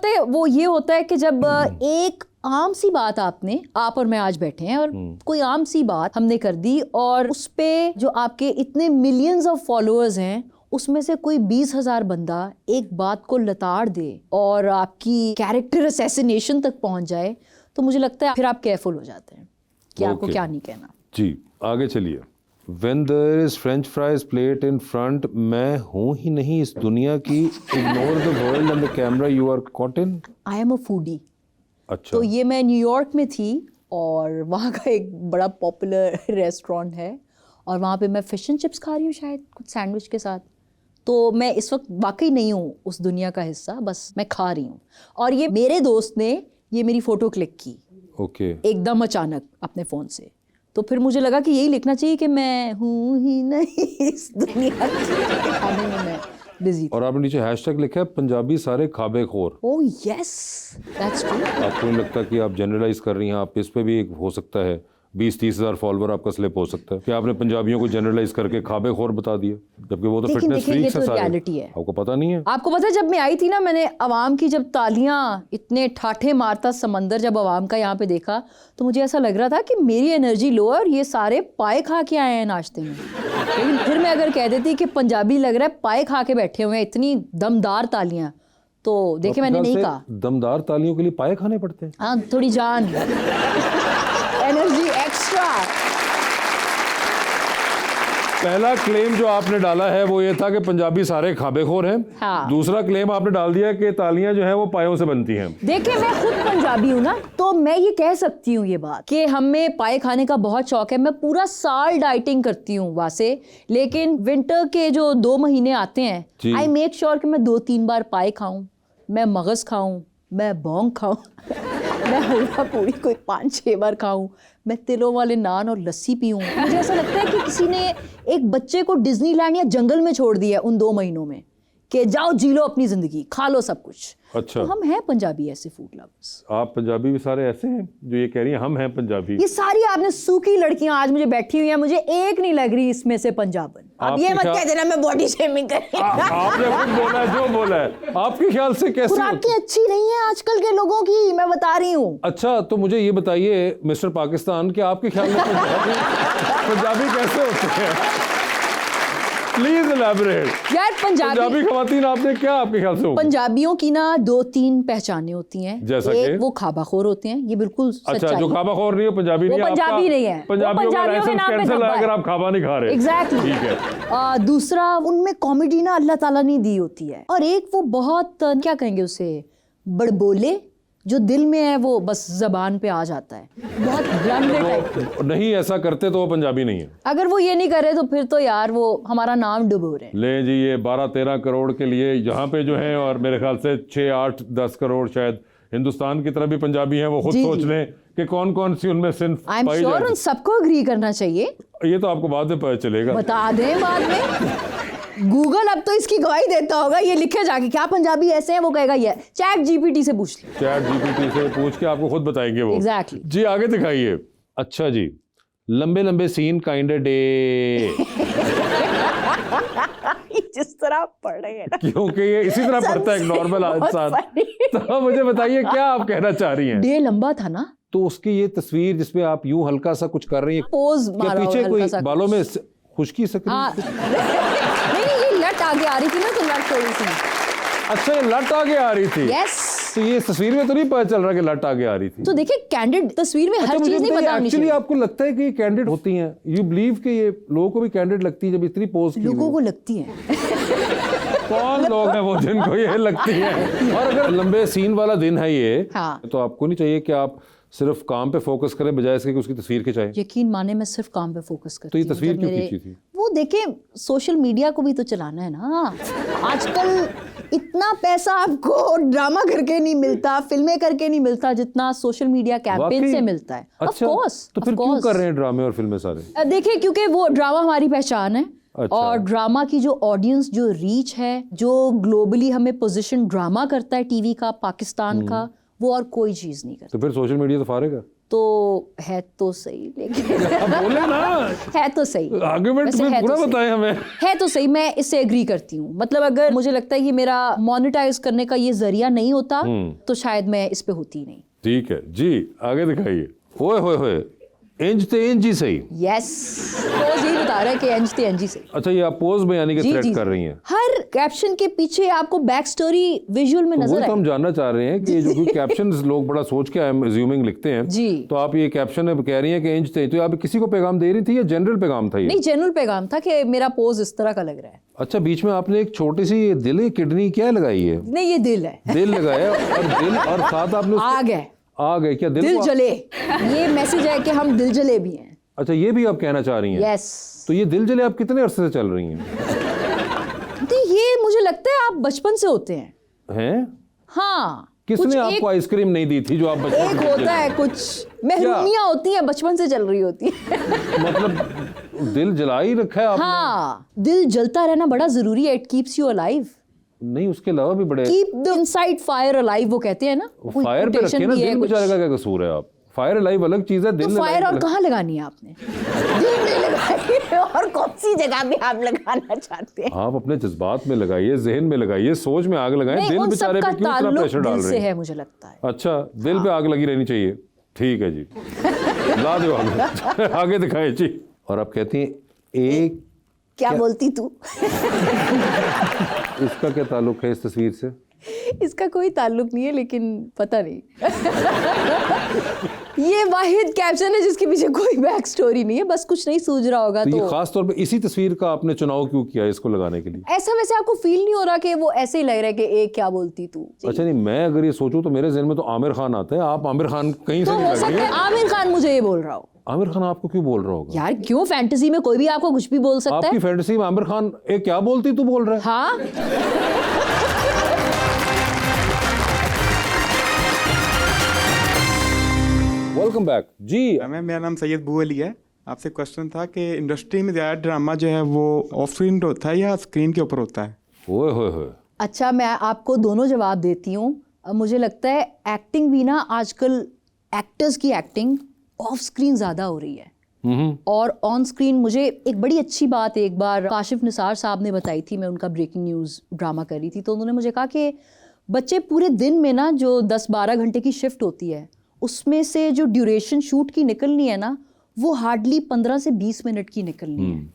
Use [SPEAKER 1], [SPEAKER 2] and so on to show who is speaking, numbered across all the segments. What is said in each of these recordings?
[SPEAKER 1] लगता है वो ये होता है कि जब एक आम सी बात आप और मैं आज बैठे हैं और कोई आम सी बात हमने कर दी और उस पे जो आपके इतने मिलियंस ऑफ फॉलोअर्स हैं उसमें से कोई 20,000 बंदा एक बात को लताड़ दे और आपकी कैरेक्टर असैसिनेशन तक पहुंच जाए, तो मुझे लगता है फिर आप केयरफुल हो जाते हैं कि आपको क्या नहीं कहना।
[SPEAKER 2] जी आगे चलिए। When there is French fries plate in front, मैं हूँ ही नहीं इस दुनिया की, ignore the world and the camera you are caught in.
[SPEAKER 1] I am a foodie.
[SPEAKER 2] अच्छा।
[SPEAKER 1] तो ये मैं न्यूयॉर्क में थी और वहाँ का एक बड़ा पॉपुलर रेस्टोरेंट है और वहाँ पे मैं फिश एंड चिप्स खा रही हूँ शायद कुछ सैंडविच के साथ। तो मैं इस वक्त वाकई नहीं हूँ उस दुनिया का हिस्सा, बस मैं खा रही हूँ। और ये मेरे दोस्त ने ये मेरी फ़ोटो क्लिक की एकदम अचानक अपने फ़ोन से, तो फिर मुझे लगा कि यही लिखना चाहिए कि मैं हूँ ही नहीं इस दुनिया की, खाने में मैं बिजी।
[SPEAKER 2] और आपने नीचे हैशटैग लिखा है पंजाबी सारे खाबेखोर।
[SPEAKER 1] Oh yes that's true.
[SPEAKER 2] आपको नहीं लगता कि आप जनरलाइज कर रही हैं? आप इस पे भी एक हो सकता है 20-30 हज़ार फॉलोवर आपका स्लिप हो सकता है कि आपने पंजाबियों को जनरलाइज करके खाबेखोर बता दिया, जबकि वो तो फिटनेस फ्रीक्स है सारे।
[SPEAKER 1] रियलिटी है,
[SPEAKER 2] आपको पता नहीं है।
[SPEAKER 1] आपको पता है जब मैं आई थी ना, मैंने अवाम की जब तालियां इतने ठाठे मारता समंदर जब अवाम का यहाँ पे देखा तो मुझे ऐसा लग रहा था कि मेरी एनर्जी लो है और ये सारे पाए खा के आए हैं नाश्ते में। लेकिन फिर मैं अगर कह देती कि पंजाबी लग रहा है पाए खा के बैठे हुए हैं, इतनी दमदार तालियां, तो देखे मैंने नहीं कहा
[SPEAKER 2] दमदार तालियों के लिए पाए खाने पड़ते हैं।
[SPEAKER 1] हाँ थोड़ी जान एनर्जी एक्स्ट्रा।
[SPEAKER 2] पहला क्लेम जो आपने डाला है वो ये था कि पंजाबी सारे खाबेखोर हैं।
[SPEAKER 1] हाँ।
[SPEAKER 2] दूसरा क्लेम आपने डाल दिया कि तालियां जो हैं वो पायों से बनती हैं।
[SPEAKER 1] देखिए मैं खुद पंजाबी हूँ ना, तो मैं ये कह सकती हूँ ये बात कि हमें पाए खाने का बहुत शौक है। मैं पूरा साल डाइटिंग करती हूँ वैसे, लेकिन विंटर के जो 2 महीने आते हैं आई मेक श्योर कि मैं 2-3 बार पाए खाऊं, मैं मगज खाऊं, मैं बौंग खाऊं मैं हलवा पूरी कोई 5-6 बार खाऊं, मैं तिलों वाले नान और लस्सी पीऊं। मुझे ऐसा लगता है कि किसी ने एक बच्चे को डिज्नीलैंड या जंगल में छोड़ दिया उन 2 महीनों में कि जाओ जी लो अपनी जिंदगी, खा लो सब कुछ।
[SPEAKER 2] अच्छा।
[SPEAKER 1] तो हम हैं पंजाबी ऐसे फूड लवर्स।
[SPEAKER 2] आप पंजाबी भी सारे ऐसे हैं जो ये कह रही हैं हम हैं पंजाबी?
[SPEAKER 1] ये सारी आपने सूखी लड़कियां आज मुझे बैठी हुई हैं, मुझे एक नहीं लग रही इसमें से पंजाबन। अब ये मत कह देना मैं बॉडी शेमिंग कर रही हूं।
[SPEAKER 2] आपने खुद बोला है जो बोला है। आपके ख्याल से कैसे
[SPEAKER 1] खुराकी अच्छी नहीं है आजकल के लोगों की, मैं बता रही हूँ।
[SPEAKER 2] अच्छा तो मुझे ये बताइए मिस्टर पाकिस्तान कि आपके ख्याल में पंजाबी कैसे होते हैं? Please elaborate.
[SPEAKER 1] यार पंजाबी
[SPEAKER 2] खवातीन आपने क्या आपके ख्याल से?
[SPEAKER 1] पंजाबियों की ना 2-3 पहचानें होती हैं।
[SPEAKER 2] जैसा
[SPEAKER 1] एक वो खाबाखोर होते हैं, ये बिल्कुल
[SPEAKER 2] अच्छा जो खाबाखोर नहीं है पंजाबी नहीं है,
[SPEAKER 1] पंजाबी नहीं है,
[SPEAKER 2] पंजाबियों का लाइसेंस कैंसिल है अगर आप खाबा नहीं खा रहे।
[SPEAKER 1] एग्जैक्टली
[SPEAKER 2] ठीक है।
[SPEAKER 1] दूसरा उनमें कॉमेडी ना अल्लाह ताला ने दी होती है, और एक वो बहुत क्या कहेंगे उसे, बड़बोले, जो दिल में है वो बस जबान पे आ जाता है, बहुत ब्लंडर टाइप।
[SPEAKER 2] नहीं ऐसा करते तो वो पंजाबी नहीं है।
[SPEAKER 1] अगर वो ये नहीं करे तो फिर तो यार वो हमारा नाम डुबो रहे।
[SPEAKER 2] ले जी ये 12-13 करोड़ के लिए यहाँ पे जो है, और मेरे ख्याल से 6-8-10 करोड़ शायद हिंदुस्तान की तरफ भी पंजाबी हैं, वो खुद सोच लें कि कौन कौन सी उनमें सिंफ
[SPEAKER 1] आई एम श्योर उन सबको एग्री करना चाहिए।
[SPEAKER 2] ये तो आपको बाद में पता चलेगा, बता
[SPEAKER 1] दें बाद में। गूगल अब तो इसकी गवाही देता होगा, ये लिखे जाके क्या पंजाबी ऐसे हैं, वो कहेगा ये चैट जीपीटी से पूछ लो।
[SPEAKER 2] चैट जीपीटी से पूछ के आपको खुद बताएंगे वो।
[SPEAKER 1] एग्जैक्टली।
[SPEAKER 2] जी आगे दिखाइए। अच्छा जी, लंबे लंबे सीन काइंड डे
[SPEAKER 1] जिस तरह पढ़ रहे हैं ना,
[SPEAKER 2] क्योंकि ये इसी तरह पढ़ता है एक नॉर्मल इंसान। तो मुझे बताइए क्या आप कहना चाह रही हैं?
[SPEAKER 1] डे लंबा था ना,
[SPEAKER 2] तो उसकी ये तस्वीर जिसमें आप यूं हल्का सा कुछ कर रही हैं,
[SPEAKER 1] पोज मारा
[SPEAKER 2] पीछे कोई बालों में खुशकी सक
[SPEAKER 1] नहीं ये लट आगे आ रही थी ना, तो लट थोड़ी सी।
[SPEAKER 2] अच्छा ये लट आगे आ रही थी।
[SPEAKER 1] यस।
[SPEAKER 2] तो ये तस्वीर में तो नहीं पता चल रहा कि लट आगे आ रही थी।
[SPEAKER 1] तो देखिए कैंडिड तस्वीर में हर चीज नहीं पता होनी चाहिए।
[SPEAKER 2] एक्चुअली आपको लगता है कि ये कैंडिड होती हैं? यू बिलीव कि ये लोगों को भी कैंडिड लगती है जब इतनी पोज की?
[SPEAKER 1] लोगों को लगती है।
[SPEAKER 2] कौन लोग हैं वो जिनको ये लगती है? और अगर लंबे सीन वाला दिन है ये, तो आपको नहीं चाहिए कि आप सिर्फ काम पे फोकस करें बजाय इसके कि उसकी तस्वीर खिंचाएं?
[SPEAKER 1] यकीन माने मैं सिर्फ काम पे फोकस करती
[SPEAKER 2] हूं। तो ये तस्वीर क्यों खींची थी?
[SPEAKER 1] वो देखें सोशल मीडिया को भी तो चलाना है ना आजकल। इतना पैसा आपको ड्रामा करके नहीं मिलता, फिल्में करके नहीं मिलता, जितना सोशल मीडिया कैंपेन से मिलता है।
[SPEAKER 2] अच्छा, तो फिर क्यों कर रहे हैं ड्रामे और फिल्में सारे?
[SPEAKER 1] देखिए क्योंकि वो ड्रामा हमारी पहचान है। अच्छा। और ड्रामा की जो ऑडियंस, जो रीच है, जो ग्लोबली हमें पोजीशन ड्रामा करता है टीवी का, पाकिस्तान का, वो और कोई चीज नहीं करता।
[SPEAKER 2] तो फिर सोशल मीडिया तो फारेगा?
[SPEAKER 1] तो है तो सही, लेकिन
[SPEAKER 2] आप बोले ना,
[SPEAKER 1] है तो सही,
[SPEAKER 2] आर्गुमेंट
[SPEAKER 1] वैसे
[SPEAKER 2] में
[SPEAKER 1] है तो
[SPEAKER 2] पूरा
[SPEAKER 1] सही।
[SPEAKER 2] बताएं हमें।
[SPEAKER 1] है तो सही, मैं इससे एग्री करती हूँ। मतलब अगर मुझे लगता है कि मेरा मोनेटाइज करने का ये जरिया नहीं होता तो शायद मैं इस पे होती नहीं।
[SPEAKER 2] ठीक है जी, आगे दिखाइए। ओए होए होए, इंच ते इंच ही सही।
[SPEAKER 1] यस, पोज यही बता रहा है कि एंज थे एंज ही सही।
[SPEAKER 2] अच्छा, ये आप पोज में यानी कि
[SPEAKER 1] जी,
[SPEAKER 2] थ्रेट
[SPEAKER 1] जी,
[SPEAKER 2] कर
[SPEAKER 1] जी।
[SPEAKER 2] रही हैं।
[SPEAKER 1] हर कैप्शन के पीछे आपको बैक स्टोरी विजुअल में
[SPEAKER 2] वो
[SPEAKER 1] नजर
[SPEAKER 2] तो हम
[SPEAKER 1] आए।
[SPEAKER 2] जानना चाह रहे हैं कि जो कि कैप्शन लोग बड़ा सोच के अज्यूमिंग लिखते हैं,
[SPEAKER 1] जी।
[SPEAKER 2] तो आप ये कैप्शन कह रही हैं कि इंच थे, तो आप किसी को पैगाम दे रही थी या जनरल पैगाम था ये?
[SPEAKER 1] नहीं, जनरल पैगाम था कि मेरा पोज इस तरह का लग रहा है।
[SPEAKER 2] अच्छा, बीच में आपने एक छोटी सी दिल किडनी क्या लगाई है?
[SPEAKER 1] नहीं, ये दिल है।
[SPEAKER 2] दिल लगाया और दिल, और साथ आपने
[SPEAKER 1] आग है,
[SPEAKER 2] आ गए क्या?
[SPEAKER 1] दिल
[SPEAKER 2] को
[SPEAKER 1] जले, ये मैसेज है कि हम दिल जले भी हैं।
[SPEAKER 2] अच्छा, ये भी आप कहना चाह रही हैं?
[SPEAKER 1] यस।
[SPEAKER 2] तो ये दिल जले आप कितने अरसे से चल रही हैं?
[SPEAKER 1] तो ये मुझे लगता है आप बचपन से होते हैं।
[SPEAKER 2] हैं?
[SPEAKER 1] हाँ,
[SPEAKER 2] किसने
[SPEAKER 1] कुछ
[SPEAKER 2] आपको आइसक्रीम नहीं दी थी जो आप बचपन
[SPEAKER 1] एक
[SPEAKER 2] में
[SPEAKER 1] होता है, कुछ महरूमियाँ होती हैं, बचपन से चल रही होती है।
[SPEAKER 2] मतलब दिल जला ही रखा है आपने?
[SPEAKER 1] हाँ, दिल जलता रहना बड़ा जरूरी है, इट कीप्स यू अलाइव।
[SPEAKER 2] नहीं, उसके अलावा भी बड़े
[SPEAKER 1] keep the inside fire alive, वो कहते हैं ना। कोई
[SPEAKER 2] फायर पे
[SPEAKER 1] quotation
[SPEAKER 2] रखे ना,
[SPEAKER 1] भी है
[SPEAKER 2] दिल
[SPEAKER 1] कुछ।
[SPEAKER 2] बेचारे का क्या कसूर है? आप फायर लाइव अलग चीज है, दिल
[SPEAKER 1] तो फायर
[SPEAKER 2] alive
[SPEAKER 1] और
[SPEAKER 2] अलग।
[SPEAKER 1] कहाँ लगानी है आपने? दिल में लगाइए, और कौन सी जगह पे आप लगाना चाहते हैं?
[SPEAKER 2] आप अपने जज्बात में लगाइए, जहन में लगाइए, सोच में आग लगाएं।
[SPEAKER 1] नहीं,
[SPEAKER 2] दिल
[SPEAKER 1] उन
[SPEAKER 2] बेचारे
[SPEAKER 1] सबका
[SPEAKER 2] पे क्यों इतना
[SPEAKER 1] ताल्लुक
[SPEAKER 2] प्रेशर डाल
[SPEAKER 1] दिल
[SPEAKER 2] रहे
[SPEAKER 1] से
[SPEAKER 2] हैं?
[SPEAKER 1] है, मुझे लगता है।
[SPEAKER 2] अच्छा, दिल पे आग लगी रहनी चाहिए। ठीक है जी, ला दो आगे। आगे दिखाएं जी। और आप कहती हैं एक,
[SPEAKER 1] क्या बोलती तू?
[SPEAKER 2] इसका क्या ताल्लुक है इस तस्वीर से?
[SPEAKER 1] इसका कोई ताल्लुक नहीं है, लेकिन पता नहीं। ये वाहिद कैप्शन है जिसके पीछे कोई बैक स्टोरी नहीं है, बस कुछ नहीं सूझ रहा होगा
[SPEAKER 2] तो
[SPEAKER 1] तो
[SPEAKER 2] ये खास तौर पे इसी तस्वीर का आपने चुनाव क्यों किया इसको लगाने के लिए?
[SPEAKER 1] ऐसा वैसे आपको फील नहीं हो रहा कि वो ऐसे ही लग रहा है कि एक क्या बोलती तू?
[SPEAKER 2] अच्छा, नहीं, मैं अगर ये सोचूं तो मेरे जहन में तो आमिर खान आता है। आप आमिर खान कहीं से
[SPEAKER 1] तो
[SPEAKER 2] नहीं
[SPEAKER 1] हो
[SPEAKER 2] लग रही
[SPEAKER 1] सकता है
[SPEAKER 2] है।
[SPEAKER 1] आमिर खान मुझे ये बोल रहा हो।
[SPEAKER 2] आमिर खान आपको क्यों बोल रहा होगा?
[SPEAKER 1] यार क्यों, फैंटेसी में कोई भी आपको कुछ भी बोल सकता
[SPEAKER 2] आपकी
[SPEAKER 1] है।
[SPEAKER 2] फैंटेसी में आमिर खान एक क्या बोलती तू बोल रहा है?
[SPEAKER 1] हाँ,
[SPEAKER 2] वेलकम बैक जी।
[SPEAKER 3] मैम, मेरा नाम सैयद बू अली है। आपसे क्वेश्चन था कि इंडस्ट्री में ज़्यादा ड्रामा जो है वो ऑफ स्क्रीन होता है या स्क्रीन के ऊपर होता है?
[SPEAKER 2] ओए होए होए,
[SPEAKER 1] अच्छा, मैं आपको दोनों जवाब देती हूँ। मुझे लगता है एक्टिंग भी ना आजकल, एक्टर्स की एक्टिंग ऑफ स्क्रीन ज़्यादा हो रही है और ऑन स्क्रीन। मुझे एक बड़ी अच्छी बात एक बार काशिफ निसार साहब ने बताई थी, मैं उनका ब्रेकिंग न्यूज़ ड्रामा कर रही थी, तो उन्होंने मुझे कहा कि बच्चे पूरे दिन में ना जो 10-12 घंटे की शिफ्ट होती है, उसमें से जो ड्यूरेशन शूट की निकलनी है ना, वो हार्डली 15 से 20 मिनट की निकलनी है।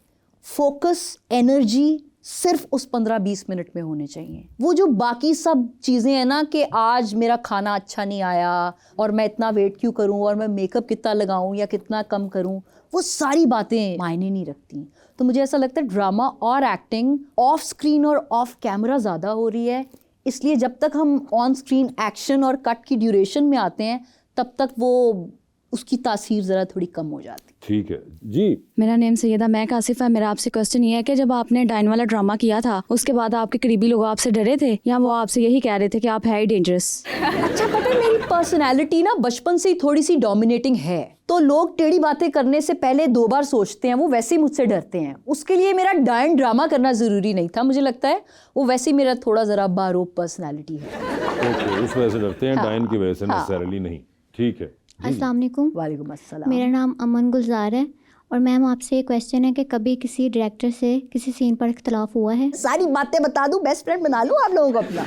[SPEAKER 1] फोकस, एनर्जी सिर्फ उस 15-20 मिनट में होने चाहिए। वो जो बाकी सब चीज़ें हैं ना कि आज मेरा खाना अच्छा नहीं आया और मैं इतना वेट क्यों करूं और मैं मेकअप कितना लगाऊं या कितना कम करूं, वो सारी बातें मायने नहीं रखती। तो मुझे ऐसा लगता है ड्रामा और एक्टिंग ऑफ स्क्रीन और ऑफ कैमरा ज़्यादा हो रही है, इसलिए जब तक हम ऑन स्क्रीन एक्शन और कट की ड्यूरेशन में आते हैं तब तक वो उसकी तासीर ज़रा थोड़ी कम हो जाती।
[SPEAKER 2] ठीक है जी।
[SPEAKER 4] मेरा नेम सैयदा महक आसिफ है। मेरा आपसे क्वेश्चन ये है कि जब आपने डाइन वाला ड्रामा किया था उसके बाद आपके करीबी लोग आपसे डरे थे या वो आपसे यही कह रहे थे कि आप है ही डेंजरस?
[SPEAKER 1] अच्छा, पता है मेरी पर्सनैलिटी ना बचपन से ही थोड़ी सी डोमिनेटिंग है, तो लोग टेढ़ी बातें करने से पहले 2 बार सोचते हैं, वो वैसे ही मुझसे डरते हैं। उसके लिए मेरा डाइन ड्रामा करना ज़रूरी नहीं था, मुझे लगता है वो वैसे ही मेरा थोड़ा ज़रा बारोब पर्सनैलिटी है।
[SPEAKER 2] ओके, उस वजह से डरते हैं, डाइन की वजह से नेसेसरली नहीं। ठीक है।
[SPEAKER 5] अस्सलाम वालेकुम।
[SPEAKER 1] वालेकुम अस्सलाम।
[SPEAKER 5] मेरा नाम अमन गुलजार है और मैम आपसे एक क्वेश्चन है कि कभी किसी डायरेक्टर से किसी सीन पर इख्तलाफ हुआ है?
[SPEAKER 1] सारी बातें बता दूं, बेस्ट फ्रेंड बना लूं आप लोगों को अपना।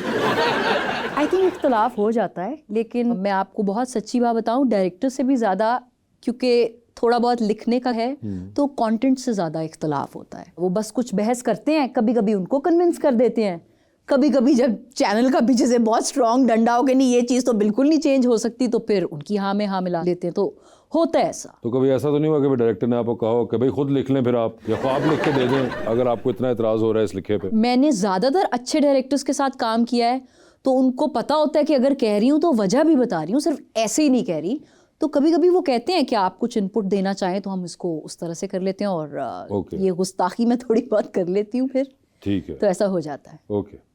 [SPEAKER 1] आई थिंक इख्तलाफ हो जाता है, लेकिन मैं आपको बहुत सच्ची बात बताऊं, डायरेक्टर से भी ज़्यादा, क्योंकि थोड़ा बहुत लिखने का है तो कंटेंट से ज़्यादा इख्तलाफ होता है। वो बस कुछ बहस करते हैं, कभी कभी उनको कन्विंस कर देते हैं, कभी कभी जब चैनल का पीछे से बहुत स्ट्रॉन्ग डंडा हो कि नहीं ये चीज़ तो बिल्कुल नहीं चेंज हो सकती, तो फिर उनकी हाँ में हाँ मिला देते हैं, तो होता है ऐसा।
[SPEAKER 2] तो कभी ऐसा तो नहीं हुआ कि डायरेक्टर ने आपको कहा हो कि भाई खुद लिख लें फिर आप, या ख्वाब लिख के दे दें अगर आपको इतना एतराज़ हो रहा है इस लिखे पे?
[SPEAKER 1] मैंने ज़्यादातर अच्छे डायरेक्टर्स के साथ काम किया है, तो उनको पता होता है कि अगर कह रही हूँ तो वजह भी बता रही हूँ, सिर्फ ऐसे ही नहीं कह रही। तो कभी कभी वो कहते हैं कि आप कुछ इनपुट देना चाहें तो हम इसको उस तरह से कर लेते हैं, और
[SPEAKER 2] ओके।
[SPEAKER 1] ये गुस्ताखी मैं थोड़ी बहुत कर लेती हूँ फिर,
[SPEAKER 2] ठीक है,
[SPEAKER 1] तो ऐसा हो जाता है।
[SPEAKER 2] ओके।